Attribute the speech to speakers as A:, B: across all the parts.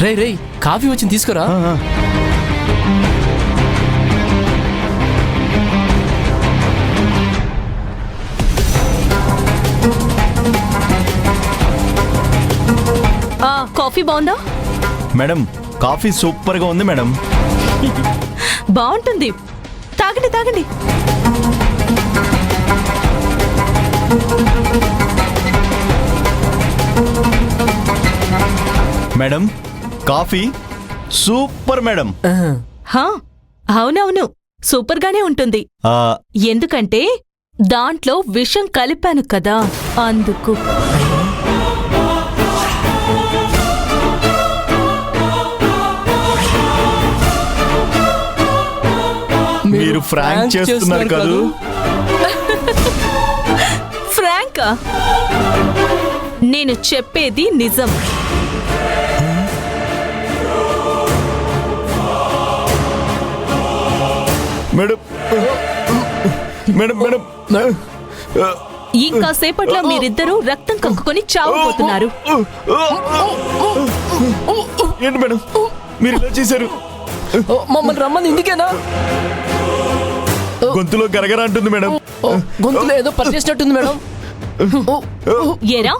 A: రే coffee వచ్చింది తీసుకురా.
B: Coffee బాగుందా
C: మేడం? కాఫీ సూపర్ గా ఉంది మేడం.
B: బాగుంటుంది, తాగండి తాగండి.
C: Madam coffee super madam.
B: అవునవును, సూపర్ గానే ఉంటుంది. ఎందుకంటే దాంట్లో విషం కలిపాను కదా, అందుకు.
C: మీరు ఫ్రాంక్ చేస్తున్నారు కదూ?
B: ఫ్రాంకా? నేను చెప్పేది నిజం.
C: మేడం మేడం మేడం
B: ఇంకా సేపట్లో మీరిద్దరూ రక్తం కక్కుకొని చావబోతున్నారు.
C: ఏంటి మేడం మీరు ఇలా చేశారు?
A: మమ్మల్ని రమ్మని ఇందుకేనా?
C: గొంతులో గరగర అంటుంది మేడం.
A: గొంతులో ఏదో పరిచేసినట్టుంది మేడం.
B: ఏరా,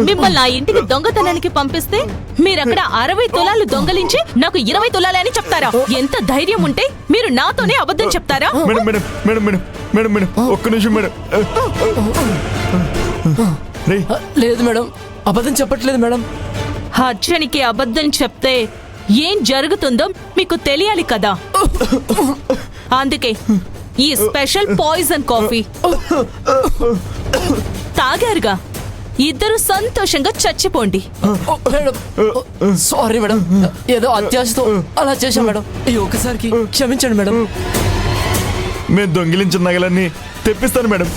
B: మిమ్మల్ని ఆ ఇంటికి దొంగతనానికి పంపిస్తే మీరక్కడ 60 తులాలు దొంగలించి నాకు 20 తులాలే అని చెప్తారా? ఎంత ధైర్యం ఉంటే మీరు నాతోనే అబద్ధం చెప్తారా?
C: Madam madam madam madam madam madam ఒక్క నిమిషం మేడం.
A: లేదు మేడం, అబద్ధం చెప్పట్లేదు మేడం.
B: హర్షనికి అబద్ధం చెప్తే ఏం జరుగుతుందో మీకు తెలియాలి కదా, అందుకే ఈ స్పెషల్ పాయిజన్ కాఫీ తాగారుగా. ఇద్దరు సంతోషంగా చచ్చిపోండి.
A: మేడం సారీ మేడం, ఏదో అత్యాశతో అలా చేశాం మేడం. ఈ ఒక్కసారికి క్షమించండి మేడం.
C: మేము దొంగిలించిన నగలన్నీ తెప్పిస్తాను మేడం.